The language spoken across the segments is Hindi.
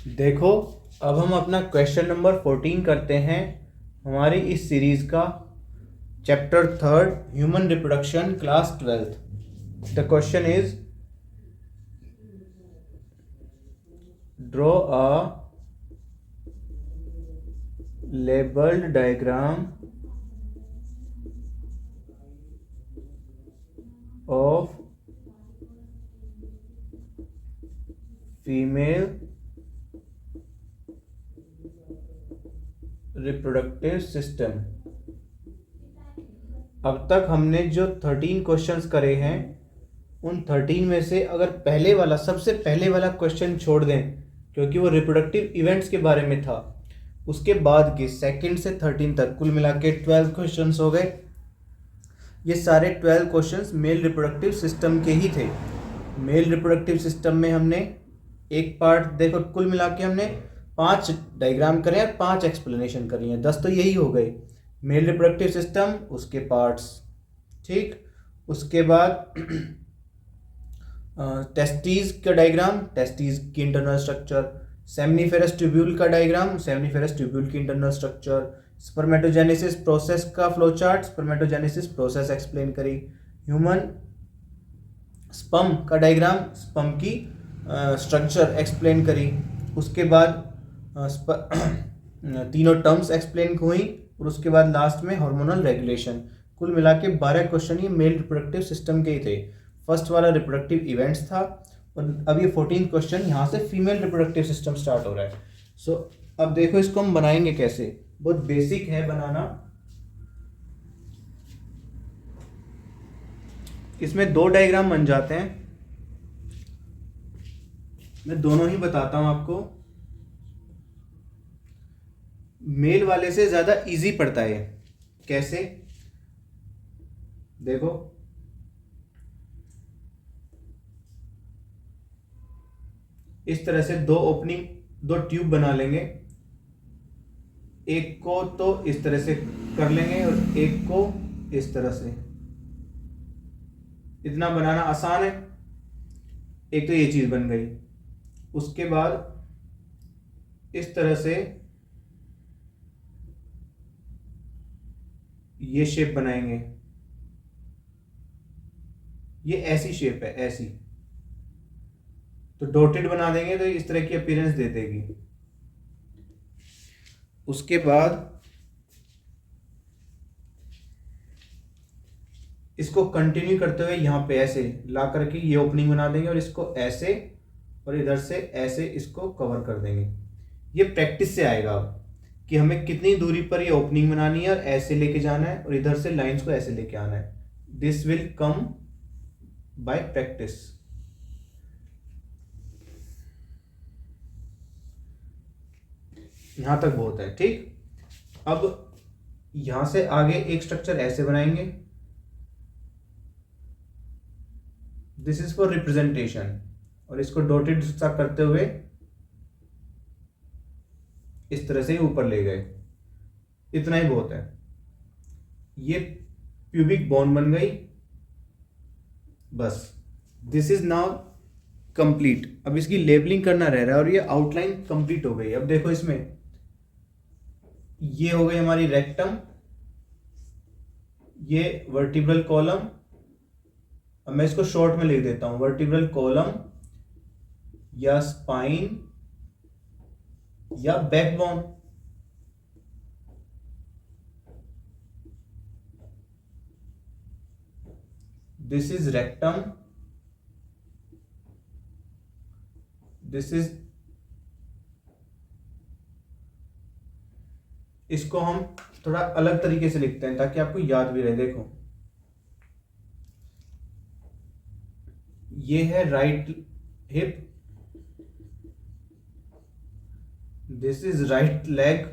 देखो, अब हम अपना क्वेश्चन नंबर 14 करते हैं हमारी इस सीरीज का, chapter 3, human reproduction, class 12th। The question is draw a labelled diagram of female reproductive system. अब तक हमने जो 13 क्वेश्चंस करे हैं, उन 13 में से अगर पहले वाला, सबसे पहले वाला क्वेश्चन छोड़ दें क्योंकि वो रिप्रोडक्टिव इवेंट्स के बारे में था, उसके बाद के सेकंड से 13 तक कुल मिला के 12 क्वेश्चंस हो गए। ये सारे 12 क्वेश्चंस मेल रिप्रोडक्टिव सिस्टम के ही थे। मेल रिप्रोडक्टिव सिस्टम में हमने एक पार्ट, देखो कुल मिला के हमने 5 डायग्राम करे और 5 एक्सप्लेनेशन करी हैं, 10 तो यही हो गए। मेल रिप्रोडक्टिव सिस्टम, उसके पार्ट्स, ठीक। उसके बाद टेस्टीज का डायग्राम, टेस्टीज की इंटरनल स्ट्रक्चर, सेमनीफेरस ट्यूब्यूल का डायग्राम, सेमनीफेरस ट्यूब्यूल की इंटरनल स्ट्रक्चर, स्पर्मेटोजेनेसिस प्रोसेस का flow chart, spermatogenesis process explain करी, ह्यूमन स्पर्म का डायग्राम, स्पर्म की स्ट्रक्चर एक्सप्लेन करी। उसके बाद तीनों टर्म्स एक्सप्लेन हुई और उसके बाद लास्ट में हार्मोनल रेगुलेशन। कुल मिला के 12 क्वेश्चन ये मेल रिप्रोडक्टिव सिस्टम के ही थे। फर्स्ट वाला रिप्रोडक्टिव इवेंट्स था और अब ये 14 क्वेश्चन यहाँ से फीमेल रिप्रोडक्टिव सिस्टम स्टार्ट हो रहा है। सो अब देखो इसको हम बनाएंगे कैसे, बहुत बेसिक है बनाना। इसमें 2 डायग्राम बन जाते हैं, मैं दोनों ही बताता हूं आपको। मेल वाले से ज्यादा इजी पड़ता है। कैसे, देखो इस तरह से 2 ओपनिंग, 2 ट्यूब बना लेंगे। एक को तो इस तरह से कर लेंगे और एक को इस तरह से। इतना बनाना आसान है। एक तो ये चीज बन गई। उसके बाद इस तरह से ये शेप बनाएंगे। ये ऐसी शेप है, ऐसी, तो डॉटेड बना देंगे तो इस तरह की अपीयरेंस दे देगी। उसके बाद इसको कंटिन्यू करते हुए यहाँ पे ऐसे ला करके ये ओपनिंग बना देंगे और इसको ऐसे और इधर से ऐसे इसको कवर कर देंगे। ये प्रैक्टिस से आएगा अब कि हमें कितनी दूरी पर ये ओपनिंग बनानी है और ऐसे लेके जाना है और इधर से लाइंस को ऐसे लेके आना है। This will come by practice. यहां तक बहुत है, ठीक। अब यहां से आगे एक स्ट्रक्चर ऐसे बनाएंगे। दिस इज फॉर रिप्रेजेंटेशन और इसको डॉटेड सा करते हुए इस तरह से ऊपर ले गए। इतना ही बहुत है। ये प्यूबिक बोन बन गई, बस। This is now complete. अब इसकी लेबलिंग करना रह रहा है और ये आउटलाइन कंप्लीट हो गई। अब देखो इसमें ये हो गई हमारी रेक्टम, ये वर्टिब्रल कॉलम। अब मैं इसको शॉर्ट में लिख देता हूं, वर्टिब्रल कॉलम या स्पाइन या backbone. This is rectum, this is, इसको हम थोड़ा अलग तरीके से लिखते हैं ताकि आपको याद भी रहे। देखो ये है right hip, this is right leg,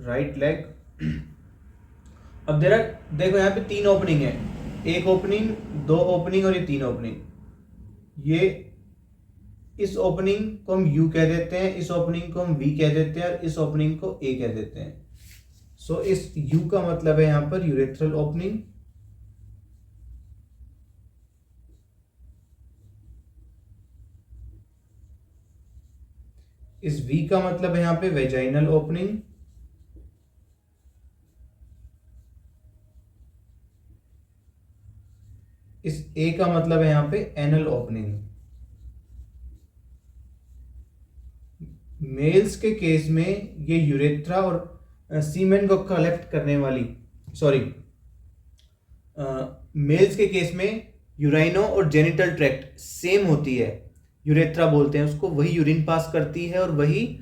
right leg. अब देखो यहाँ पे 3 ओपनिंग है, एक ओपनिंग, 2 ओपनिंग और ये 3 ओपनिंग। ये इस ओपनिंग को हम यू कह देते हैं, इस ओपनिंग को हम वी कह देते हैं और इस ओपनिंग को ए कह देते हैं। सो इस यू का मतलब है यहां पर यूरेथ्रल ओपनिंग, इस वी का मतलब है यहाँ पे वेजाइनल ओपनिंग, इस ए का मतलब है यहाँ पे एनल ओपनिंग। मेल्स के केस में ये यूरेथ्रा और सीमेन को कलेक्ट करने वाली, सॉरी, मेल्स के केस में यूराइनो और जेनिटल ट्रैक्ट सेम होती है, यूरेथ्रा बोलते हैं उसको, वही यूरिन पास करती है और वही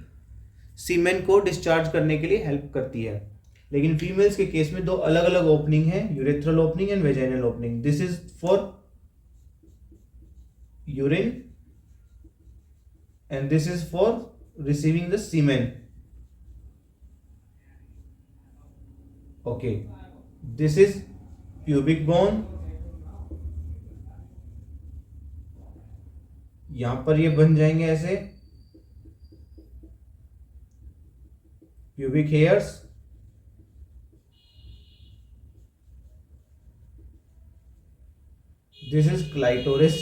सीमेन को डिस्चार्ज करने के लिए हेल्प करती है। लेकिन फीमेल्स के केस में दो अलग अलग ओपनिंग है, urethral opening and vaginal opening. This is for urine and this is for receiving the semen. Okay, this is pubic bone, यहां पर ये बन जाएंगे ऐसे pubic hairs, this is clitoris.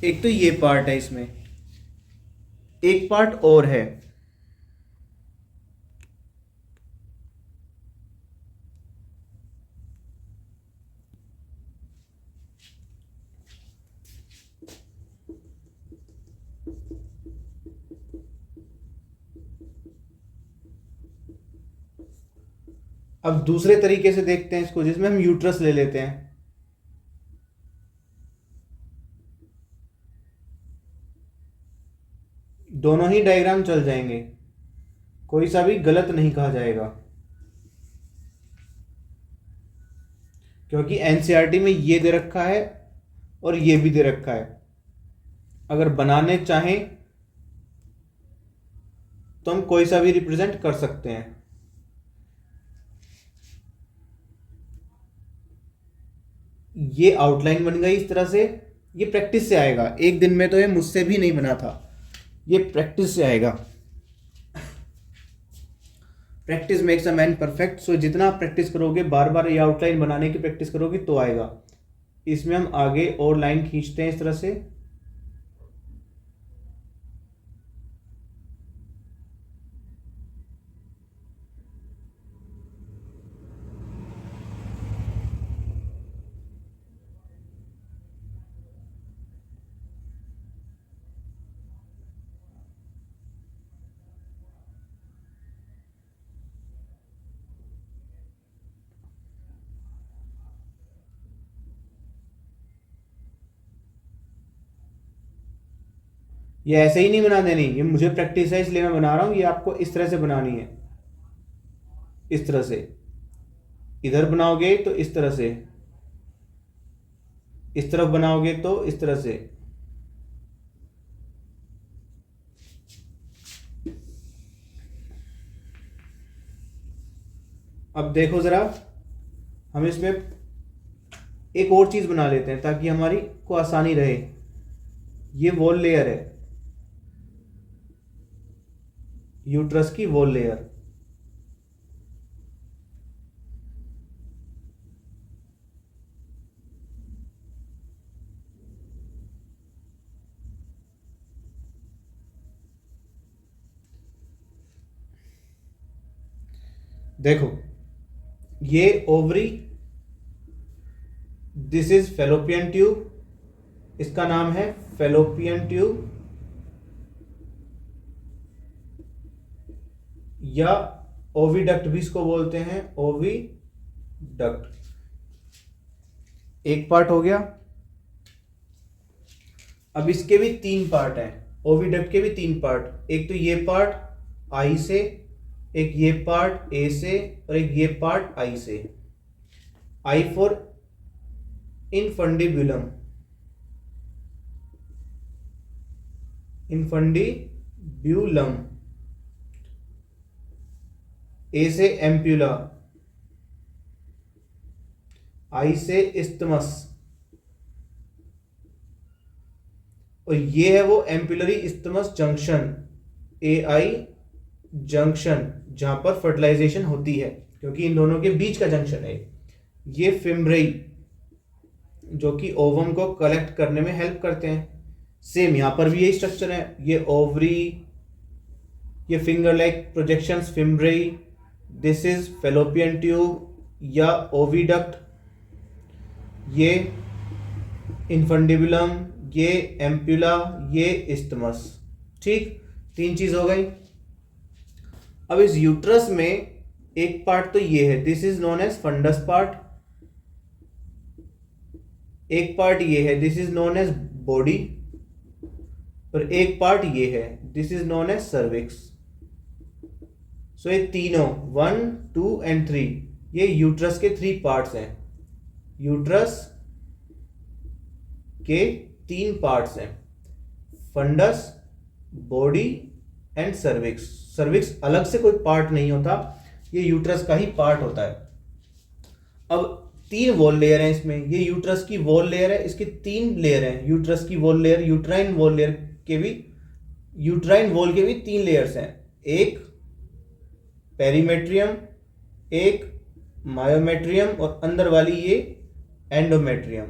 एक तो ये पार्ट है, इसमें एक पार्ट और है, अब दूसरे तरीके से देखते हैं इसको, जिसमें हम यूट्रस ले लेते हैं। दोनों ही डायग्राम चल जाएंगे, कोई सा भी गलत नहीं कहा जाएगा, क्योंकि एनसीईआरटी में ये दे रखा है और ये भी दे रखा है। अगर बनाने चाहें तो हम कोई सा भी रिप्रेजेंट कर सकते हैं। ये आउटलाइन बन गई इस तरह से, ये प्रैक्टिस से आएगा, एक दिन में तो ये मुझसे भी नहीं बना था, ये प्रैक्टिस से आएगा। Practice makes a man perfect. So जितना आप प्रैक्टिस करोगे, बार बार ये आउटलाइन बनाने की प्रैक्टिस करोगे तो आएगा। इसमें हम आगे और लाइन खींचते हैं इस तरह से, ये ऐसे ही नहीं बना देनी, ये मुझे प्रैक्टिस है इसलिए मैं बना रहा हूं, ये आपको इस तरह से बनानी है, इस तरह से। इधर बनाओगे तो इस तरह से, इस तरफ बनाओगे तो इस तरह से। अब देखो जरा, हम इसमें एक और चीज बना लेते हैं ताकि हमारी को आसानी रहे। ये वॉल लेयर है, यूट्रस की वॉल लेयर। देखो, ये ovary, this is fallopian tube, इसका नाम है फेलोपियन ट्यूब, या ओविडक्ट भी इसको बोलते हैं, ओविडक्ट। एक पार्ट हो गया। अब इसके भी तीन पार्ट हैं, ओविडक्ट के भी तीन पार्ट। एक तो ये पार्ट आई से, एक ये पार्ट ए से, और एक ये पार्ट आई से। I for इनफंडिब्यूलम, इनफंडिब्यूलम। ए से एम्प्यूला, आई से इस्थमस, और ये है वो एम्पुलरी इस्थमस जंक्शन, ए आई जंक्शन, जहां पर फर्टिलाइजेशन होती है, क्योंकि इन दोनों के बीच का जंक्शन है। ये फिम्ब्रेई, जो कि ओवम को कलेक्ट करने में हेल्प करते हैं। सेम यहाँ पर भी यही स्ट्रक्चर है, ये ओवरी, ये finger like projections fimbriae, this is fallopian tube या ओविडक्ट, ये इन्फंडिबुलम, ये एम्प्यूला, ये इस्टमस। ठीक, 3 चीज हो गई। अब इस यूट्रस में एक पार्ट तो ये है, this is known as fundus part, एक पार्ट ये है, this is known as body, और एक पार्ट ये है, this is known as cervix. So ये तीनों 1, 2 एंड 3 ये यूट्रस के 3 पार्ट्स हैं। यूट्रस के 3 पार्ट्स हैं, fundus, body and cervix. Cervix अलग से कोई पार्ट नहीं होता, ये यूट्रस का ही पार्ट होता है। अब 3 वॉल लेयर हैं इसमें, ये यूट्रस की वॉल लेयर है, इसके 3 लेयर हैं। यूट्रस की wall layer, uterine wall layer के भी, यूट्राइन वॉल के भी 3 लेयर्स हैं, एक पेरीमेट्रियम, एक मायोमेट्रियम और अंदर वाली ये एंडोमेट्रियम।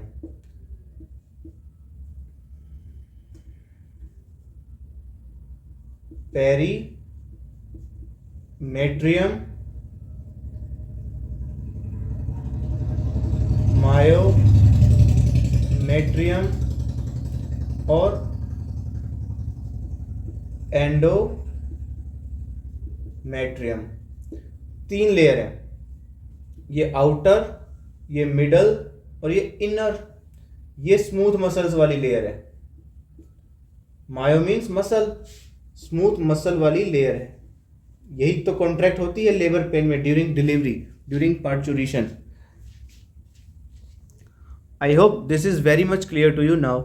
पेरीमेट्रियम, मायोमेट्रियम और एंडोमेट्रियम, 3 लेयर है। ये आउटर, ये मिडल और ये इनर, ये स्मूथ मसल्स वाली लेयर है। Myo means muscle, smooth muscle वाली लेयर है। यही तो कॉन्ट्रैक्ट होती है लेबर पेन में during delivery, during parturition. I hope this is very much clear to you now.